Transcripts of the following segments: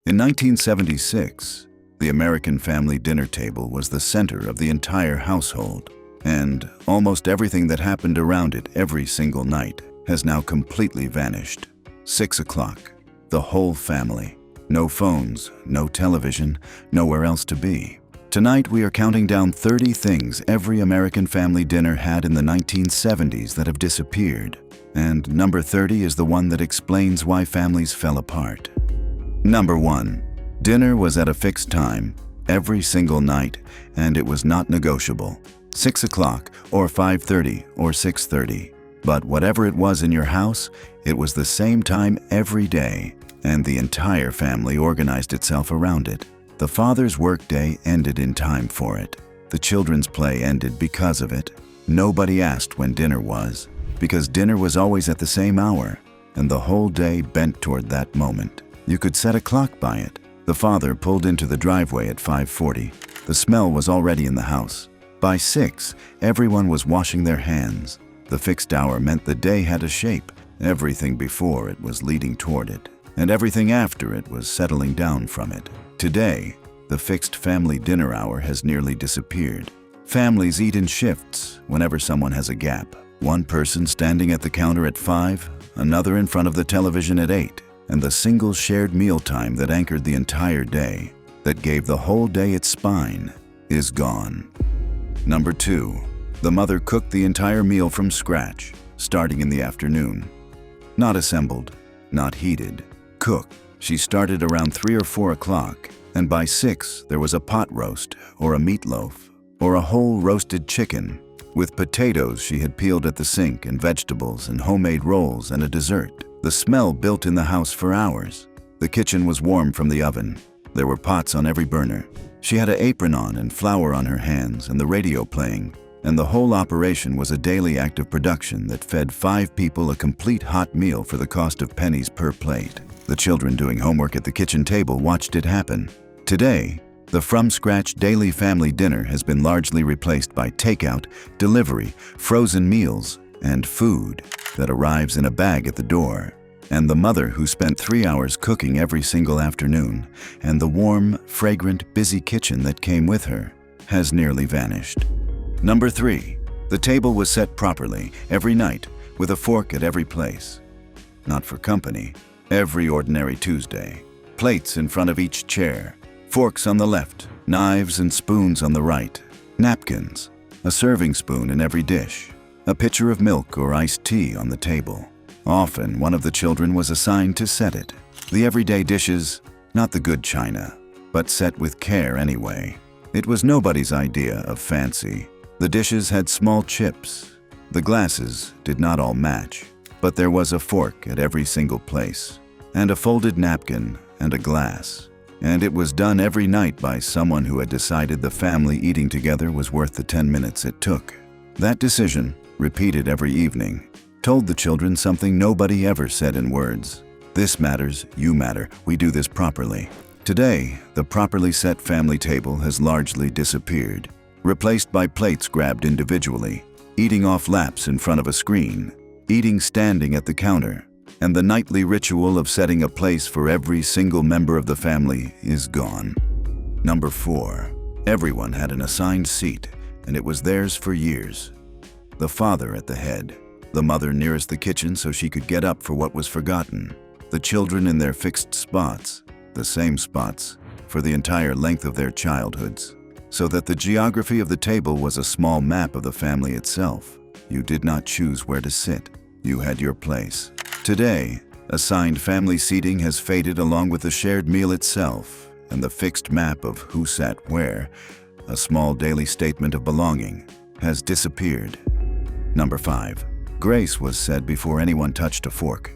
In 1976, the American family dinner table was the center of the entire household, and almost everything that happened around it every single night has now completely vanished. 6 o'clock, the whole family. No phones, no television, nowhere else to be. Tonight we are counting down 30 things every American family dinner had in the 1970s that have disappeared. And number 30 is the one that explains why families fell apart. Number 1. Dinner was at a fixed time, every single night, and it was not negotiable. 6 o'clock, or 5:30, or 6:30. But whatever it was in your house, it was the same time every day, and the entire family organized itself around it. The father's workday ended in time for it. The children's play ended because of it. Nobody asked when dinner was, because dinner was always at the same hour, and the whole day bent toward that moment. You could set a clock by it. The father pulled into the driveway at 5:40. The smell was already in the house. By 6, everyone was washing their hands. The fixed hour meant the day had a shape. Everything before it was leading toward it, and everything after it was settling down from it. Today, the fixed family dinner hour has nearly disappeared. Families eat in shifts whenever someone has a gap. One person standing at the counter at 5, another in front of the television at 8, and the single shared mealtime that anchored the entire day, that gave the whole day its spine, is gone. Number 2. The mother cooked the entire meal from scratch, starting in the afternoon. Not assembled, not heated, cooked. She started around 3 or 4 o'clock, and by 6 there was a pot roast, or a meatloaf, or a whole roasted chicken, with potatoes she had peeled at the sink, and vegetables, and homemade rolls, and a dessert. The smell built in the house for hours. The kitchen was warm from the oven. There were pots on every burner. She had an apron on and flour on her hands, and the radio playing, and the whole operation was a daily act of production that fed 5 people a complete hot meal for the cost of pennies per plate. The children doing homework at the kitchen table watched it happen. Today, the from-scratch daily family dinner has been largely replaced by takeout, delivery, frozen meals, and food that arrives in a bag at the door. And the mother who spent 3 hours cooking every single afternoon, and the warm, fragrant, busy kitchen that came with her, has nearly vanished. Number 3. The table was set properly every night, with a fork at every place. Not for company. Every ordinary Tuesday. Plates in front of each chair. Forks on the left, knives and spoons on the right. Napkins. A serving spoon in every dish. A pitcher of milk or iced tea on the table. Often, one of the children was assigned to set it. The everyday dishes, not the good china, but set with care anyway. It was nobody's idea of fancy. The dishes had small chips. The glasses did not all match, but there was a fork at every single place, and a folded napkin and a glass. And it was done every night by someone who had decided the family eating together was worth the 10 minutes it took. That decision, repeated every evening, told the children something nobody ever said in words. This matters, you matter, we do this properly. Today, the properly set family table has largely disappeared, replaced by plates grabbed individually, eating off laps in front of a screen, eating standing at the counter, and the nightly ritual of setting a place for every single member of the family is gone. Number 4. Everyone had an assigned seat, and it was theirs for years. The father at the head, the mother nearest the kitchen so she could get up for what was forgotten, the children in their fixed spots, the same spots, for the entire length of their childhoods, so that the geography of the table was a small map of the family itself. You did not choose where to sit. You had your place. Today, assigned family seating has faded along with the shared meal itself, and the fixed map of who sat where, a small daily statement of belonging, has disappeared. Number 5. Grace was said before anyone touched a fork.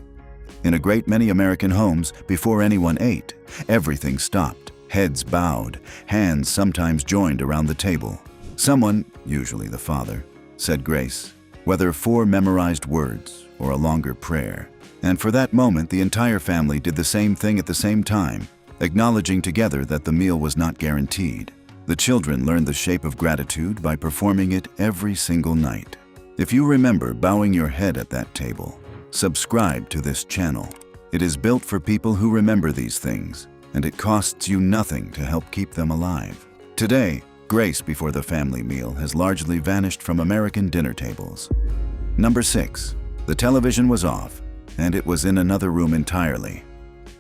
In a great many American homes, before anyone ate, everything stopped, heads bowed, hands sometimes joined around the table. Someone, usually the father, said grace, whether 4 memorized words or a longer prayer. And for that moment, the entire family did the same thing at the same time, acknowledging together that the meal was not guaranteed. The children learned the shape of gratitude by performing it every single night. If you remember bowing your head at that table, subscribe to this channel. It is built for people who remember these things, and it costs you nothing to help keep them alive. Today, grace before the family meal has largely vanished from American dinner tables. Number 6. The television was off, and it was in another room entirely.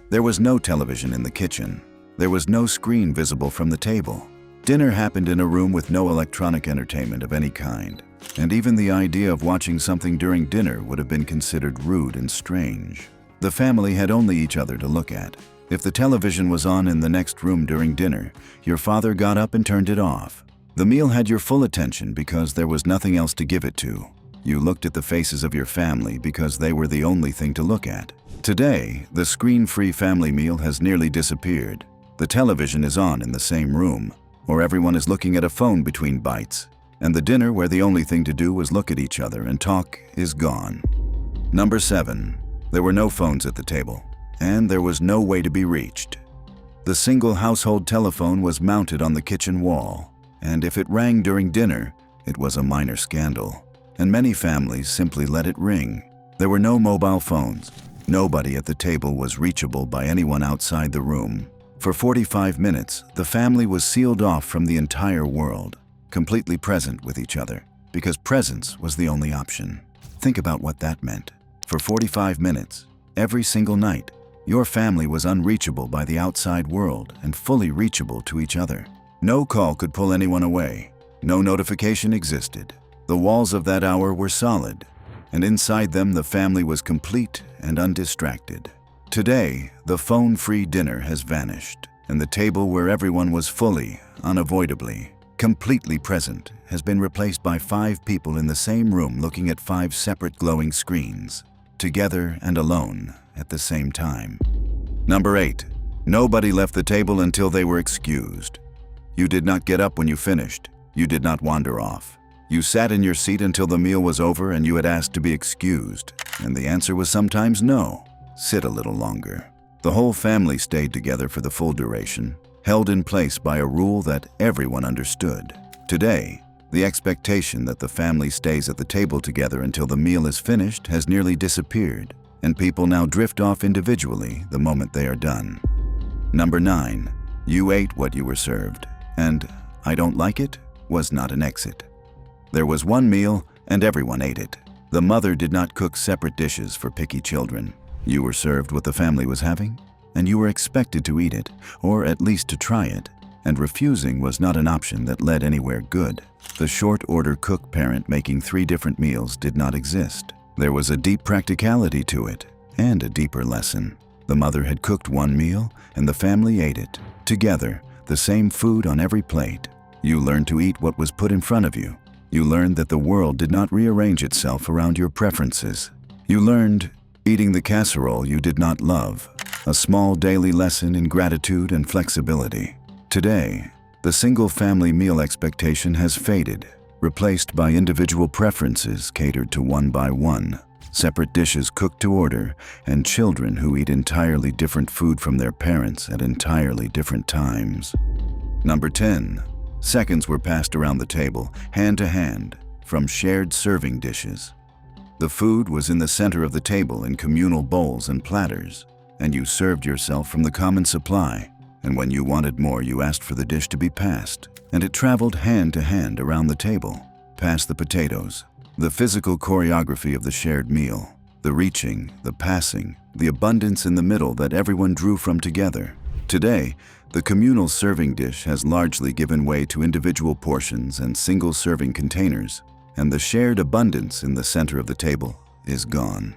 There was no television in the kitchen. There was no screen visible from the table. Dinner happened in a room with no electronic entertainment of any kind, and even the idea of watching something during dinner would have been considered rude and strange. The family had only each other to look at. If the television was on in the next room during dinner, your father got up and turned it off. The meal had your full attention because there was nothing else to give it to. You looked at the faces of your family because they were the only thing to look at. Today, the screen-free family meal has nearly disappeared. The television is on in the same room, or everyone is looking at a phone between bites, and the dinner where the only thing to do was look at each other and talk is gone. Number 7. There were no phones at the table, and there was no way to be reached. The single household telephone was mounted on the kitchen wall, and if it rang during dinner, it was a minor scandal, and many families simply let it ring. There were no mobile phones. Nobody at the table was reachable by anyone outside the room. For 45 minutes, the family was sealed off from the entire world, completely present with each other, because presence was the only option. Think about what that meant. For 45 minutes, every single night, your family was unreachable by the outside world and fully reachable to each other. No call could pull anyone away. No notification existed. The walls of that hour were solid, and inside them the family was complete and undistracted. Today, the phone-free dinner has vanished, and the table where everyone was fully, unavoidably, completely present has been replaced by 5 people in the same room looking at 5 separate glowing screens, together and alone at the same time. Number 8. Nobody left the table until they were excused. You did not get up when you finished. You did not wander off. You sat in your seat until the meal was over and you had asked to be excused, and the answer was sometimes no. Sit a little longer. The whole family stayed together for the full duration, held in place by a rule that everyone understood. Today, the expectation that the family stays at the table together until the meal is finished has nearly disappeared, and people now drift off individually the moment they are done. Number 9. You ate what you were served, and "I don't like it" was not an exit. There was one meal, and everyone ate it. The mother did not cook separate dishes for picky children. You were served what the family was having, and you were expected to eat it, or at least to try it, and refusing was not an option that led anywhere good. The short-order cook parent making 3 different meals did not exist. There was a deep practicality to it, and a deeper lesson. The mother had cooked one meal, and the family ate it. Together, the same food on every plate. You learned to eat what was put in front of you. You learned that the world did not rearrange itself around your preferences. You learned eating the casserole you did not love, a small daily lesson in gratitude and flexibility. Today, the single family meal expectation has faded, replaced by individual preferences catered to one by one, separate dishes cooked to order, and children who eat entirely different food from their parents at entirely different times. Number 10. Seconds were passed around the table, hand to hand, from shared serving dishes. The food was in the center of the table in communal bowls and platters, and you served yourself from the common supply, and when you wanted more, you asked for the dish to be passed, and it traveled hand to hand around the table, past the potatoes. The physical choreography of the shared meal, the reaching, the passing, the abundance in the middle that everyone drew from together. Today, the communal serving dish has largely given way to individual portions and single serving containers, and the shared abundance in the center of the table is gone.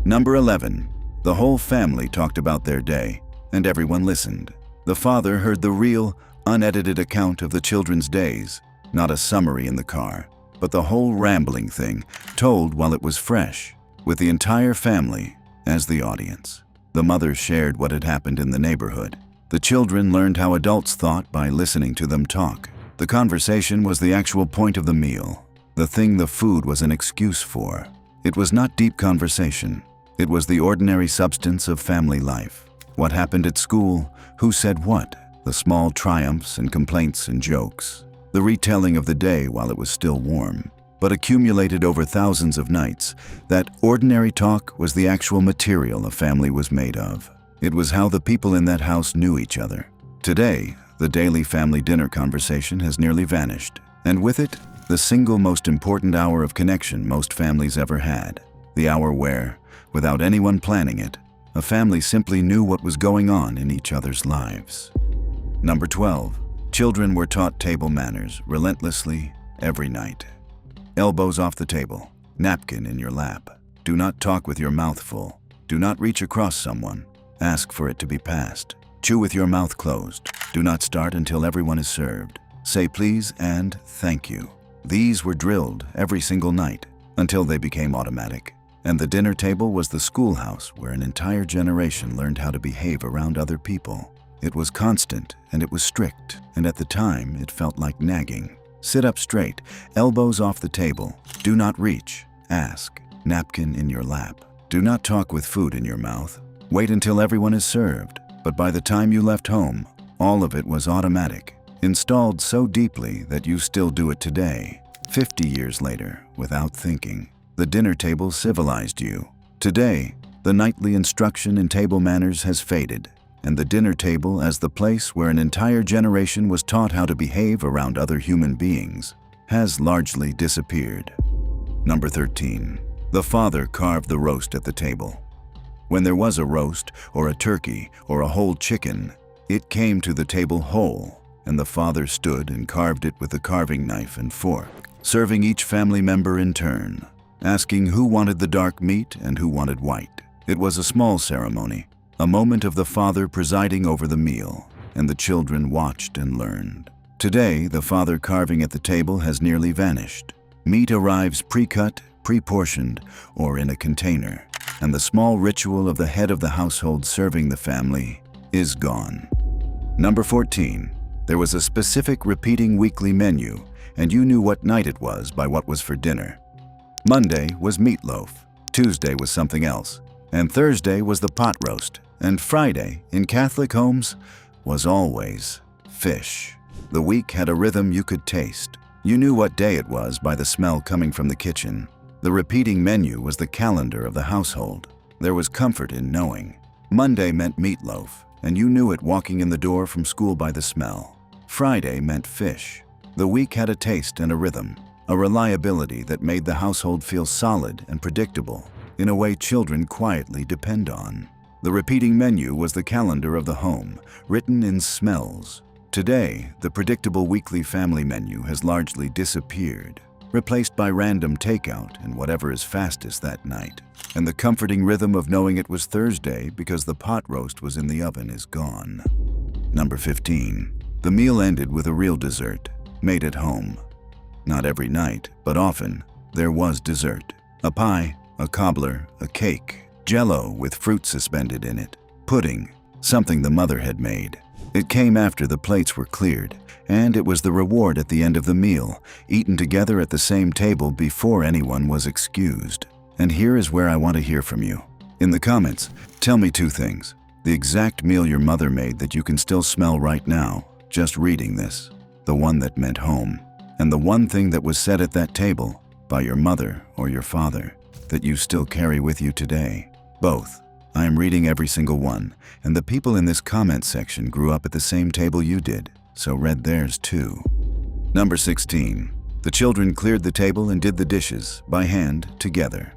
Number 11. The whole family talked about their day, and everyone listened. The father heard the real, unedited account of the children's days, not a summary in the car, but the whole rambling thing, told while it was fresh, with the entire family as the audience. The mother shared what had happened in the neighborhood. The children learned how adults thought by listening to them talk. The conversation was the actual point of the meal, the thing the food was an excuse for. It was not deep conversation. It was the ordinary substance of family life. What happened at school, who said what, the small triumphs and complaints and jokes. The retelling of the day while it was still warm, but accumulated over thousands of nights. That ordinary talk was the actual material a family was made of. It was how the people in that house knew each other. Today, the daily family dinner conversation has nearly vanished, and with it, the single most important hour of connection most families ever had. The hour where, without anyone planning it, a family simply knew what was going on in each other's lives. Number 12. Children were taught table manners relentlessly every night. Elbows off the table, napkin in your lap. Do not talk with your mouth full. Do not reach across someone. Ask for it to be passed. Chew with your mouth closed. Do not start until everyone is served. Say please and thank you. These were drilled every single night until they became automatic. And the dinner table was the schoolhouse where an entire generation learned how to behave around other people. It was constant and it was strict, and at the time it felt like nagging. Sit up straight, elbows off the table. Do not reach. Ask. Napkin in your lap. Do not talk with food in your mouth. Wait until everyone is served. But by the time you left home, all of it was automatic, installed so deeply that you still do it today, 50 years later, without thinking. The dinner table civilized you. Today, the nightly instruction in table manners has faded, and the dinner table as the place where an entire generation was taught how to behave around other human beings has largely disappeared. Number 13. The father carved the roast at the table. When there was a roast, or a turkey, or a whole chicken, it came to the table whole, and the father stood and carved it with a carving knife and fork, serving each family member in turn, asking who wanted the dark meat and who wanted white. It was a small ceremony, a moment of the father presiding over the meal, and the children watched and learned. Today, the father carving at the table has nearly vanished. Meat arrives pre-cut, pre-portioned, or in a container, and the small ritual of the head of the household serving the family is gone. Number 14. There was a specific repeating weekly menu, and you knew what night it was by what was for dinner. Monday was meatloaf, Tuesday was something else, and Thursday was the pot roast, and Friday, in Catholic homes, was always fish. The week had a rhythm you could taste. You knew what day it was by the smell coming from the kitchen. The repeating menu was the calendar of the household. There was comfort in knowing. Monday meant meatloaf, and you knew it walking in the door from school by the smell. Friday meant fish. The week had a taste and a rhythm, a reliability that made the household feel solid and predictable, in a way children quietly depend on. The repeating menu was the calendar of the home, written in smells. Today, the predictable weekly family menu has largely disappeared, replaced by random takeout and whatever is fastest that night. And the comforting rhythm of knowing it was Thursday because the pot roast was in the oven is gone. Number 15. The meal ended with a real dessert, made at home. Not every night, but often, there was dessert. A pie, a cobbler, a cake, jello with fruit suspended in it, pudding, something the mother had made. It came after the plates were cleared, and it was the reward at the end of the meal, eaten together at the same table before anyone was excused. And here is where I want to hear from you. In the comments, tell me two things. The exact meal your mother made that you can still smell right now, just reading this. The one that meant home. And the one thing that was said at that table by your mother or your father that you still carry with you today. Both. I am reading every single one, and the people in this comment section grew up at the same table you did, so read theirs too. Number 16. The children cleared the table and did the dishes, by hand, together.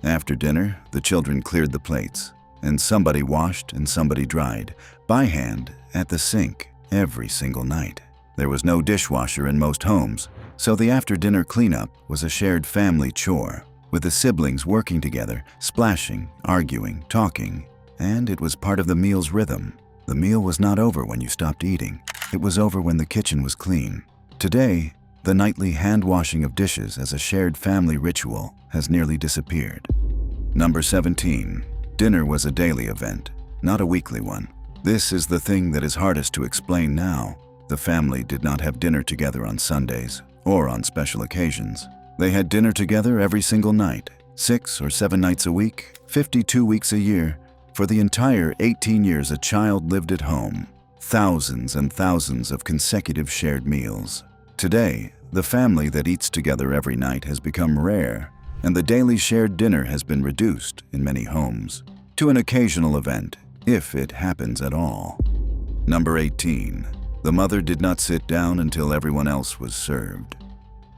After dinner, the children cleared the plates, and somebody washed and somebody dried, by hand, at the sink, every single night. There was no dishwasher in most homes, so the after-dinner cleanup was a shared family chore, with the siblings working together, splashing, arguing, talking, and it was part of the meal's rhythm. The meal was not over when you stopped eating. It was over when the kitchen was clean. Today, the nightly hand-washing of dishes as a shared family ritual has nearly disappeared. Number 17. Dinner was a daily event, not a weekly one. This is the thing that is hardest to explain now. The family did not have dinner together on Sundays or on special occasions. They had dinner together every single night, 6 or 7 nights a week, 52 weeks a year. For the entire 18 years a child lived at home. Thousands and thousands of consecutive shared meals. Today, the family that eats together every night has become rare, and the daily shared dinner has been reduced in many homes to an occasional event, if it happens at all. Number 18. The mother did not sit down until everyone else was served.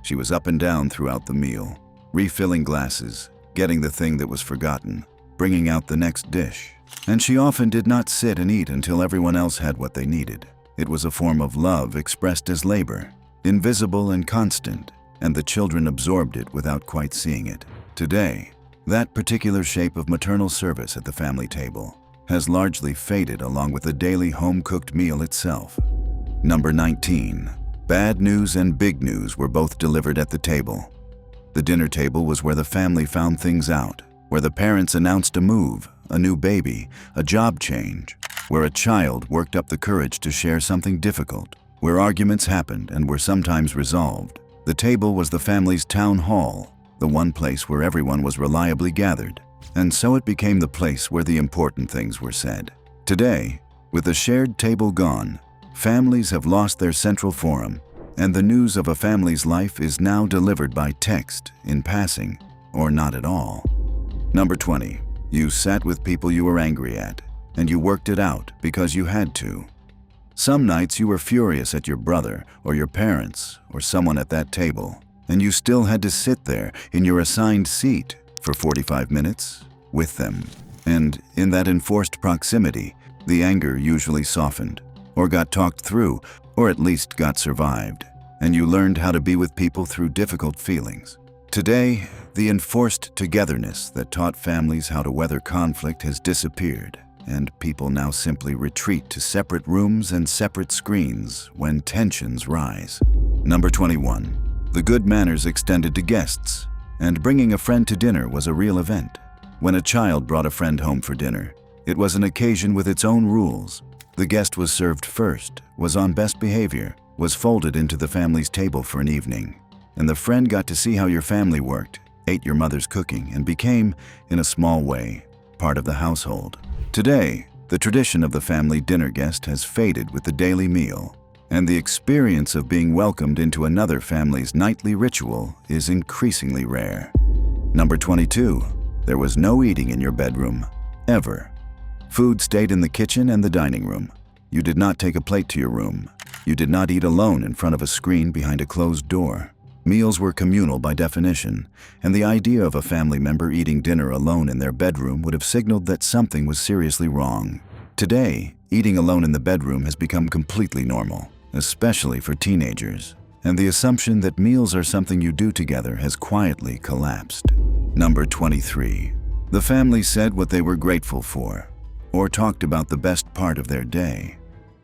She was up and down throughout the meal, refilling glasses, getting the thing that was forgotten, bringing out the next dish. And she often did not sit and eat until everyone else had what they needed. It was a form of love expressed as labor, invisible and constant, and the children absorbed it without quite seeing it. Today, that particular shape of maternal service at the family table has largely faded along with the daily home-cooked meal itself. Number 19. Bad news and big news were both delivered at the table. The dinner table was where the family found things out, where the parents announced a move, a new baby, a job change, where a child worked up the courage to share something difficult, where arguments happened and were sometimes resolved. The table was the family's town hall, the one place where everyone was reliably gathered, and so it became the place where the important things were said. Today, with the shared table gone, families have lost their central forum, and the news of a family's life is now delivered by text, in passing, or not at all. Number 20. You sat with people you were angry at, and you worked it out because you had to. Some nights you were furious at your brother or your parents or someone at that table, and you still had to sit there in your assigned seat for 45 minutes with them. And in that enforced proximity, the anger usually softened, or got talked through, or at least got survived, and you learned how to be with people through difficult feelings. Today, the enforced togetherness that taught families how to weather conflict has disappeared, and people now simply retreat to separate rooms and separate screens when tensions rise. Number 21. The good manners extended to guests, and bringing a friend to dinner was a real event. When a child brought a friend home for dinner, it was an occasion with its own rules. The guest was served first, was on best behavior, was folded into the family's table for an evening, and the friend got to see how your family worked, ate your mother's cooking, and became, in a small way, part of the household. Today, the tradition of the family dinner guest has faded with the daily meal, and the experience of being welcomed into another family's nightly ritual is increasingly rare. Number 22. There was no eating in your bedroom, ever. Food stayed in the kitchen and the dining room. You did not take a plate to your room. You did not eat alone in front of a screen behind a closed door. Meals were communal by definition, and the idea of a family member eating dinner alone in their bedroom would have signaled that something was seriously wrong. Today, eating alone in the bedroom has become completely normal, especially for teenagers, and the assumption that meals are something you do together has quietly collapsed. Number 23. The family said what they were grateful for, or talked about the best part of their day.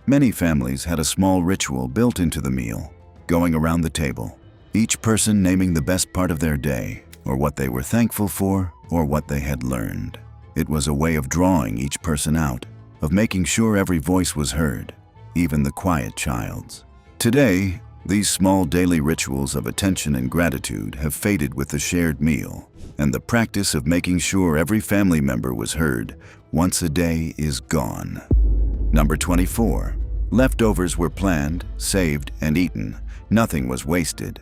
Many families had a small ritual built into the meal, going around the table, each person naming the best part of their day, or what they were thankful for, or what they had learned. It was a way of drawing each person out, of making sure every voice was heard, even the quiet child's. Today, these small daily rituals of attention and gratitude have faded with the shared meal, and the practice of making sure every family member was heard once a day is gone. Number 24. Leftovers were planned, saved, and eaten. Nothing was wasted.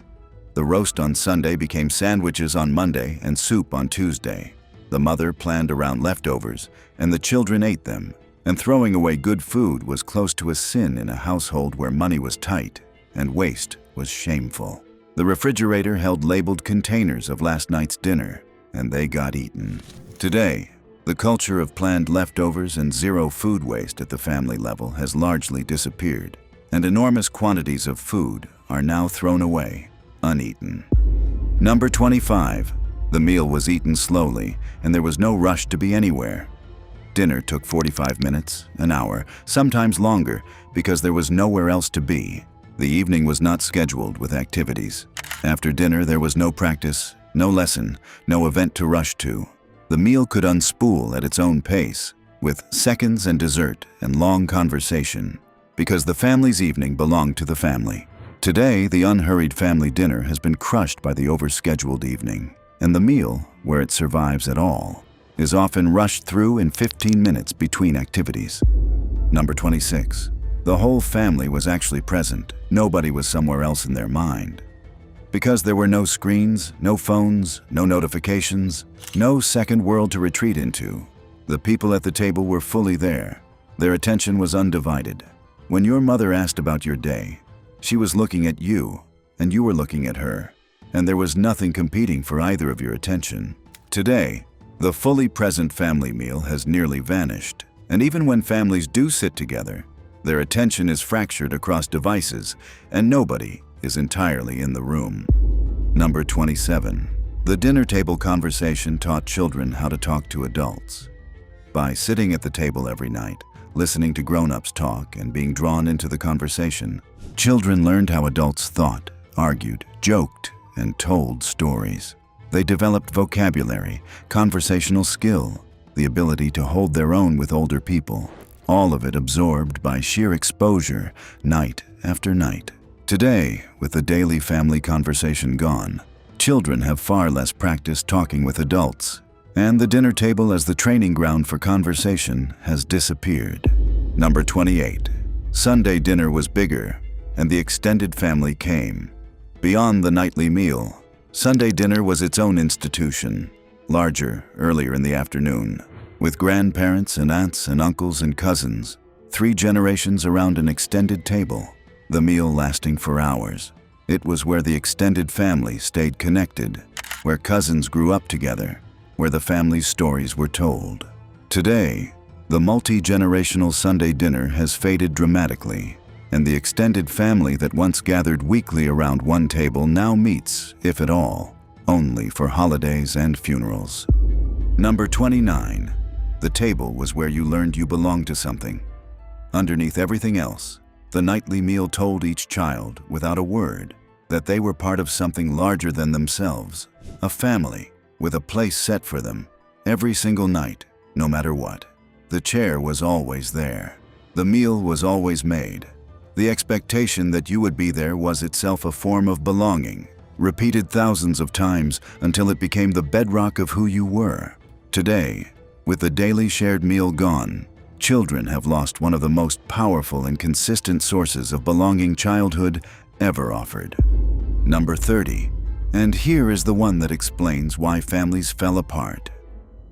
The roast on Sunday became sandwiches on Monday and soup on Tuesday. The mother planned around leftovers, and the children ate them, and throwing away good food was close to a sin in a household where money was tight and waste was shameful. The refrigerator held labeled containers of last night's dinner, and they got eaten. Today, the culture of planned leftovers and zero food waste at the family level has largely disappeared, and enormous quantities of food are now thrown away, uneaten. Number 25. The meal was eaten slowly, and there was no rush to be anywhere. Dinner took 45 minutes, an hour, sometimes longer, because there was nowhere else to be. The evening was not scheduled with activities. After dinner, there was no practice, no lesson, no event to rush to. The meal could unspool at its own pace, with seconds and dessert and long conversation, because the family's evening belonged to the family. Today, the unhurried family dinner has been crushed by the overscheduled evening, and the meal, where it survives at all, is often rushed through in 15 minutes between activities. Number 26. The whole family was actually present. Nobody was somewhere else in their mind. Because there were no screens, no phones, no notifications, no second world to retreat into, The people at the table were fully there. Their attention was undivided. When your mother asked about your day, she was looking at you, and you were looking at her, and there was nothing competing for either of your attention. Today, the fully present family meal has nearly vanished, and even when families do sit together, their attention is fractured across devices, and nobody is entirely in the room. Number 27. The dinner table conversation taught children how to talk to adults. By sitting at the table every night, listening to grown-ups talk and being drawn into the conversation, children learned how adults thought, argued, joked, and told stories. They developed vocabulary, conversational skill, the ability to hold their own with older people, all of it absorbed by sheer exposure, night after night. Today, with the daily family conversation gone, children have far less practice talking with adults, and the dinner table as the training ground for conversation has disappeared. Number 28. Sunday dinner was bigger, and the extended family came. Beyond the nightly meal, Sunday dinner was its own institution, larger earlier in the afternoon, with grandparents and aunts and uncles and cousins, 3 generations around an extended table, the meal lasting for hours. It was where the extended family stayed connected, where cousins grew up together, where the family's stories were told. Today, the multi-generational Sunday dinner has faded dramatically, and the extended family that once gathered weekly around one table now meets, if at all, only for holidays and funerals. Number 29. The table was where you learned you belonged to something. Underneath everything else, the nightly meal told each child, without a word, that they were part of something larger than themselves, a family, with a place set for them, every single night, no matter what. The chair was always there. The meal was always made. The expectation that you would be there was itself a form of belonging, repeated thousands of times until it became the bedrock of who you were. Today, with the daily shared meal gone, children have lost one of the most powerful and consistent sources of belonging childhood ever offered. Number 30. And here is the one that explains why families fell apart.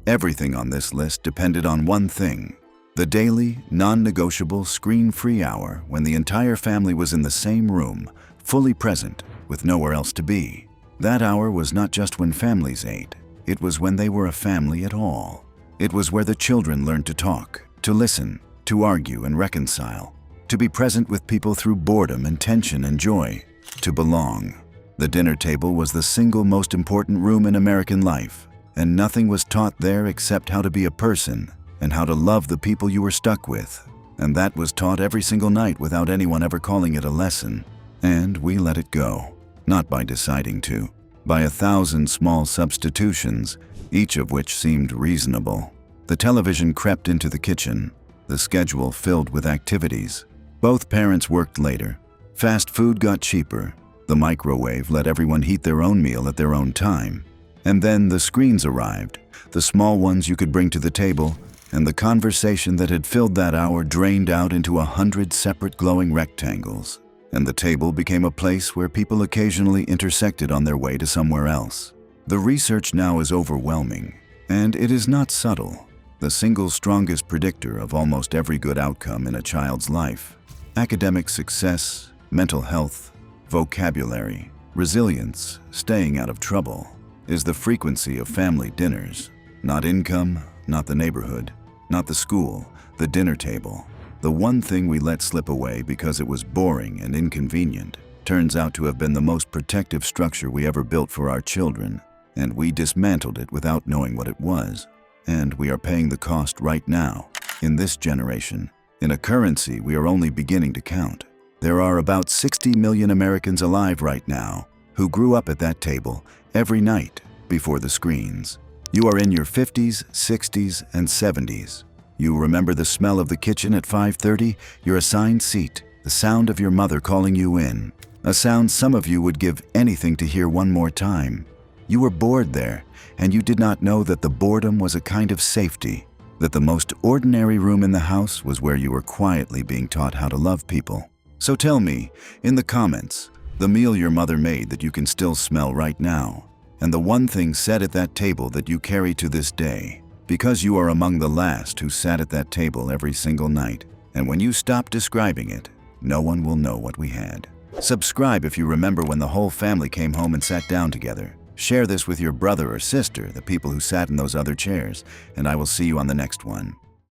Everything on this list depended on one thing: the daily, non-negotiable screen-free hour when the entire family was in the same room, fully present, with nowhere else to be. That hour was not just when families ate, it was when they were a family at all. It was where the children learned to talk, to listen, to argue and reconcile, to be present with people through boredom and tension and joy, to belong. The dinner table was the single most important room in American life, and nothing was taught there except how to be a person and how to love the people you were stuck with. And that was taught every single night without anyone ever calling it a lesson. And we let it go, not by deciding to, by 1,000 small substitutions, each of which seemed reasonable. The television crept into the kitchen, the schedule filled with activities. Both parents worked later. Fast food got cheaper. The microwave let everyone heat their own meal at their own time. And then the screens arrived, the small ones you could bring to the table, and the conversation that had filled that hour drained out into 100 separate glowing rectangles. And the table became a place where people occasionally intersected on their way to somewhere else. The research now is overwhelming, and it is not subtle. The single strongest predictor of almost every good outcome in a child's life: academic success, mental health, vocabulary, resilience, staying out of trouble, is the frequency of family dinners. Not income, not the neighborhood, not the school, the dinner table. The one thing we let slip away because it was boring and inconvenient turns out to have been the most protective structure we ever built for our children, and we dismantled it without knowing what it was. And we are paying the cost right now, in this generation, in a currency we are only beginning to count. There are about 60 million Americans alive right now who grew up at that table every night before the screens. You are in your 50s, 60s, and 70s. You remember the smell of the kitchen at 5:30, your assigned seat, the sound of your mother calling you in, a sound some of you would give anything to hear one more time. You were bored there, and you did not know that the boredom was a kind of safety, that the most ordinary room in the house was where you were quietly being taught how to love people. So tell me, in the comments, the meal your mother made that you can still smell right now, and the one thing said at that table that you carry to this day. Because you are among the last who sat at that table every single night, and when you stop describing it, no one will know what we had. Subscribe if you remember when the whole family came home and sat down together. Share this with your brother or sister, the people who sat in those other chairs, and I will see you on the next one.